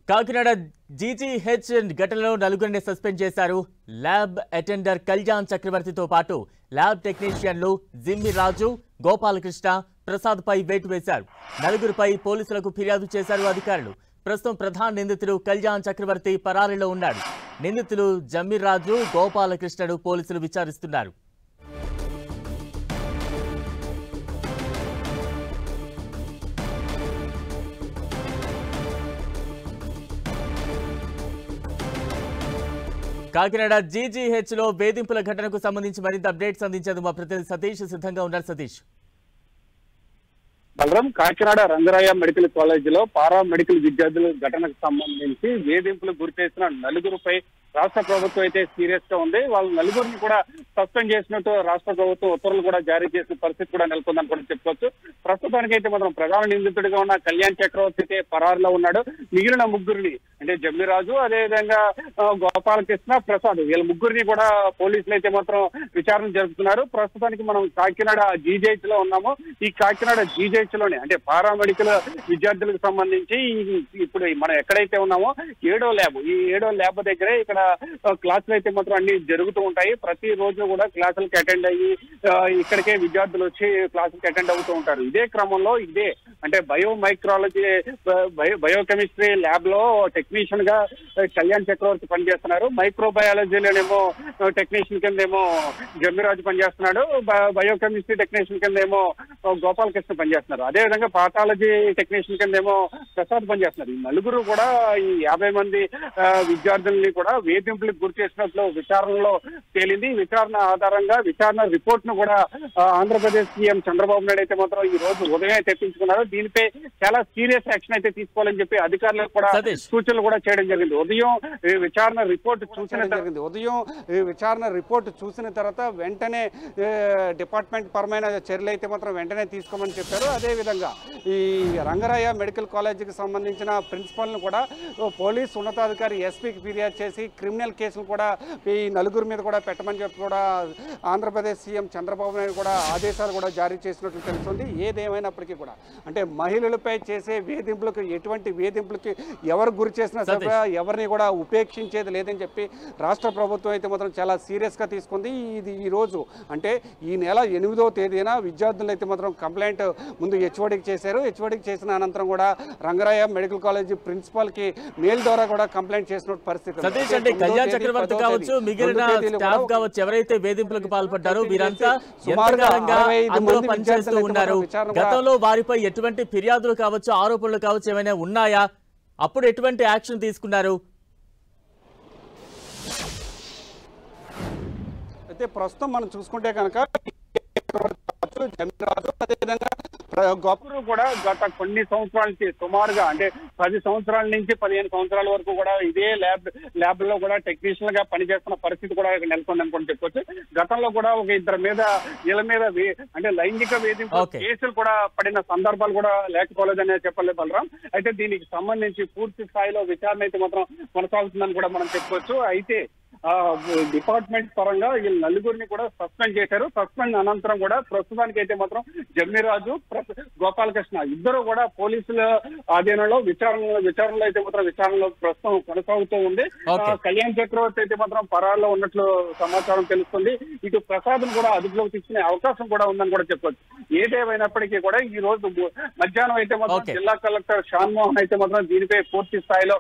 Kakinada GGH ఘటనలో నలుగురిని suspend చేశారు. ల్యాబ్ అటెండర్ కళ్యాణ్ చక్రవర్తితో పాటు ల్యాబ్ టెక్నీషియన్లు జిమ్మి రాజు, గోపాలకృష్ణ, ప్రసాద్ పై వేటు వేశారు. నలుగురిపై పోలీసులకు ఫిర్యాదు చేశారు అధికారులు. ప్రస్తుతం ప్రధాన నిందితుడు కళ్యాణ్ చక్రవర్తి పరారీలో ఉన్నాడు. నిందితులు జమ్మిరాజు, గోపాలకృష్ణను పోలీసులు విచారిస్తున్నారు. కాకినాడ జీజీహెచ్ లో వేధింపుల ఘటనకు సంబంధించి మరింత అప్డేట్స్ అందించేందుకు మా ప్రతినిధి సతీష్ సిద్ధంగా ఉన్నారు. సతీష్, బలరాం, కాకినాడ రంగరాయ మెడికల్ కాలేజీలో పారా మెడికల్ విద్యార్థుల ఘటనకు సంబంధించి వేధింపులకు గురిచేసిన నలుగురుపై రాష్ట్ర ప్రభుత్వం అయితే సీరియస్ గా ఉంది. వాళ్ళ నలుగురిని కూడా సస్పెండ్ చేసినట్టు రాష్ట్ర ప్రభుత్వం ఉత్తర్వులు కూడా జారీ చేసిన పరిస్థితి కూడా నెలకొందని కూడా చెప్పుకోవచ్చు. ప్రస్తుతానికి అయితే మాత్రం ప్రధాన నిందితుడిగా ఉన్న కళ్యాణ్ చక్రవర్తి అయితే పరారులో ఉన్నాడు. మిగిలిన ముగ్గురిని అంటే జమ్మిరాజు, అదేవిధంగా గోపాలకృష్ణ, ప్రసాద్, వీళ్ళ ముగ్గురిని కూడా పోలీసులు అయితే మాత్రం విచారణ జరుపుతున్నారు. ప్రస్తుతానికి మనం కాకినాడ జీజేహెచ్ లో ఉన్నాము. ఈ కాకినాడ జీజేహెచ్ లోనే అంటే పారామెడికల్ విద్యార్థులకు సంబంధించి ఇప్పుడు మనం ఎక్కడైతే ఉన్నామో 7వ ల్యాబ్, ఈ 7వ ల్యాబ్ దగ్గరే ఇక్కడ క్లాసులు అయితే మాత్రం అన్ని జరుగుతూ ఉంటాయి. ప్రతి రోజు కూడా క్లాసులకు అటెండ్ అయ్యి ఇక్కడికే విద్యార్థులు వచ్చి క్లాసులకు అటెండ్ అవుతూ ఉంటారు. ఇదే క్రమంలో అంటే బయోమైక్రాలజీ, బయోకెమిస్ట్రీ ల్యాబ్ లో టెక్నీషియన్ గా కళ్యాణ్ చక్రవర్తి పనిచేస్తున్నారు. మైక్రోబయాలజీలోనేమో టెక్నీషియన్ కింద ఏమో జమ్మిరాజు పనిచేస్తున్నాడు. బయోకెమిస్ట్రీ టెక్నీషియన్ కింద ఏమో గోపాలకృష్ణ పనిచేస్తున్నారు. అదేవిధంగా పాథాలజీ టెక్నీషియన్ కింద ఏమో ప్రసాద్ పనిచేస్తున్నారు. ఈ నలుగురు కూడా ఈ 50 మంది విద్యార్థుల్ని కూడా వేధింపులకు గురి చేసినట్లు విచారణలో తేలింది. విచారణ ఆధారంగా విచారణ రిపోర్ట్ ను కూడా ఆంధ్రప్రదేశ్ సీఎం చంద్రబాబు నాయుడు అయితే మాత్రం ఈ రోజు ఉదయం తెప్పించుకున్నారు. దీనిపై చాలా సీరియస్ యాక్షన్ అయితే తీసుకోవాలని చెప్పి అధికారులకు కూడా సూచనలు కూడా చేయడం జరిగింది. ఉదయం విచారణ రిపోర్ట్ చూసిన తర్వాత వెంటనే డిపార్ట్మెంట్ పరమైన చర్యలు అయితే మాత్రం వెంటనే తీసుకోమని చెప్పారు. అదేవిధంగా ఈ రంగరాయ మెడికల్ కాలేజీకి సంబంధించిన ప్రిన్సిపల్ ను కూడా పోలీస్ ఉన్నతాధికారి ఎస్పీకి ఫిర్యాదు చేసి క్రిమినల్ కేసులు కూడా ఈ నలుగురి మీద కూడా పెట్టమని చెప్పి కూడా ఆంధ్రప్రదేశ్ సీఎం చంద్రబాబు నాయుడు కూడా ఆదేశాలు కూడా జారీ చేసినట్లు తెలుస్తుంది. ఏదేమైనప్పటికీ కూడా అంటే మహిళలపై చేసే వేధింపులకు, ఎటువంటి వేధింపులకి ఎవరు గురి చేసినా సరే ఎవరిని కూడా ఉపేక్షించేది లేదని చెప్పి రాష్ట్ర ప్రభుత్వం అయితే మాత్రం చాలా సీరియస్గా తీసుకుంది. ఇది ఈ రోజు అంటే ఈ నెల 8వ తేదీన విద్యార్థులు అయితే మాత్రం కంప్లైంట్ ముందు హెచ్ఓడికి చేశారు. హెచ్ఓడికి చేసిన అనంతరం కూడా రంగరాయ మెడికల్ కాలేజీ ప్రిన్సిపాల్ కి మెయిల్ ద్వారా కూడా కంప్లైంట్ చేసిన పరిస్థితి. సతీష్, అంటే కళ్యాణ్ చక్రవర్తి కావచ్చు, మిగిలిన స్టాఫ్ కావచ్చు, ఎవరైతే వేధింపులకు పాల్పడ్డారో వీరంతా ఎంతకాలంగా అందులో పనిచేస్తూ ఉన్నారు? గతంలో వారిపై ఎటువంటి ఫిర్యాదులు కావచ్చు, ఆరోపణలు కావచ్చు ఏమైనా ఉన్నాయా? అప్పుడు ఎటువంటి యాక్షన్ తీసుకున్నారు? అయితే ప్రస్తుతం మనం చూసుకుంటే కనుక అదేవిధంగా గొప్పరు కూడా గత కొన్ని సంవత్సరాల నుంచి సుమారుగా అంటే 10 సంవత్సరాల నుంచి 15 సంవత్సరాల వరకు కూడా ఇదే ల్యాబ్ లో కూడా టెక్నీషియన్ గా పనిచేస్తున్న పరిస్థితి కూడా నెలకొందని కూడా చెప్పొచ్చు. గతంలో కూడా ఒక వీళ్ళ మీద అంటే లైంగిక వేధింపు కేసులు కూడా పడిన సందర్భాలు కూడా లేకపోలేదనే చెప్పలే బలరాం. అయితే దీనికి సంబంధించి పూర్తి స్థాయిలో విచారణ అయితే మాత్రం కొనసాగుతుందని కూడా మనం చెప్పుకోవచ్చు. అయితే డిపార్ట్మెంట్ పరంగా వీళ్ళు నలుగురిని కూడా సస్పెండ్ చేశారు. సస్పెండ్ అనంతరం కూడా ప్రస్తుతానికి అయితే మాత్రం జమ్మిరాజు, గోపాలకృష్ణ ఇద్దరు కూడా పోలీసుల ఆధీనంలో విచారణలో అయితే మాత్రం విచారణలో ప్రస్తుతం కొనసాగుతూ ఉంది. కళ్యాణ్ చక్రవర్తి అయితే మాత్రం పరారులో ఉన్నట్లు సమాచారం తెలుస్తుంది. ఇటు ప్రసాద్ కూడా అదుపులోకి తీసుకునే అవకాశం కూడా ఉందని కూడా చెప్పొచ్చు. ఏదేమైనప్పటికీ కూడా ఈ రోజు మధ్యాహ్నం అయితే మాత్రం జిల్లా కలెక్టర్ షాన్మోహన్ అయితే మాత్రం దీనిపై పూర్తి స్థాయిలో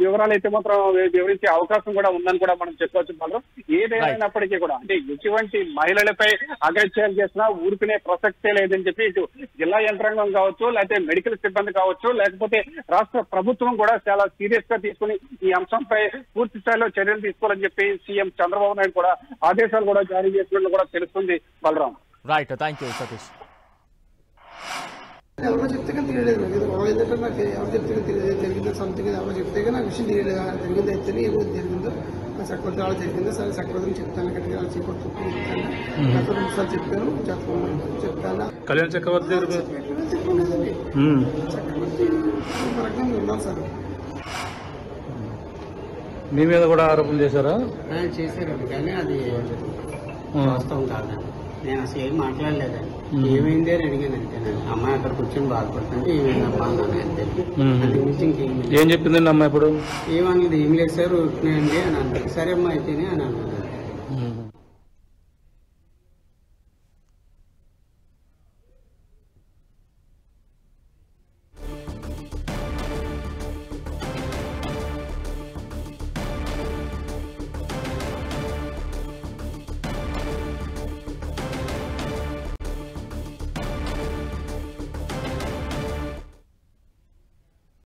వివరాలు అయితే మాత్రం వివరించే అవకాశం కూడా ఉందని కూడా మనం చెప్పవచ్చు. మాత్రం ఏదేమైనప్పటికీ కూడా అంటే ఎటువంటి మహిళలపై అగత్యాలు చేసినా ఊరుకునే ప్రసక్తే లేదని చెప్పి ఇటు జిల్లా యంత్రాంగం కావచ్చు, లేకపోతే మెడికల్ సిబ్బంది కావచ్చు, లేకపోతే రాష్ట్ర ప్రభుత్వం కూడా చాలా సీరియస్ గా తీసుకుని ఈ అంశంపై పూర్తి స్థాయిలో చర్యలు తీసుకోవాలని చెప్పి సీఎం చంద్రబాబు నాయుడు కూడా ఆదేశాలు కూడా జారీ చేసినట్లు కూడా తెలుస్తుంది. Balaram, right, thank you Satish. ఎవరో చెప్తే కానీ తెలియలేదు. ఏంటంటే నాకు ఎవరు చెప్తే జరిగిందో సంథింగ్ ఎవరో చెప్తే కానీ నాకు విషయం తెలియలేదు. జరిగింది అయితేనే ఏమో జరిగిందో చక్రవర్తి వాళ్ళు జరిగిందో సరే చక్రవర్తిని చెప్తాను, గట్టిగా చెప్పాను, గత 2 సార్లు చెప్తాను. కళ్యాణ్ చక్రవర్తి చెప్పలేదండి. చక్రవర్తి రకంగా ఉన్నాను సార్. మీ మీద కూడా ఆరోపణలు చేశారా? చేశారండి, కానీ అది వాస్తవం కాదండి. నేను అసలు ఏం మాట్లాడలేదండి. ఏమైంది అని అడిగాను అంతేనండి. అమ్మాయి అక్కడ కూర్చొని బాధపడుతుంటే ఏమైందమ్మా అన్నాను అంతే. అంతకు మించి ఇంకేం ఏం చెప్పిందండి అమ్మాయి ఇప్పుడు? ఏమన్నది ఏం లేదు సార్ ఉంటున్నాయండి అని అన్నారు. సరే అమ్మా అయితేనే అని అన్నాను.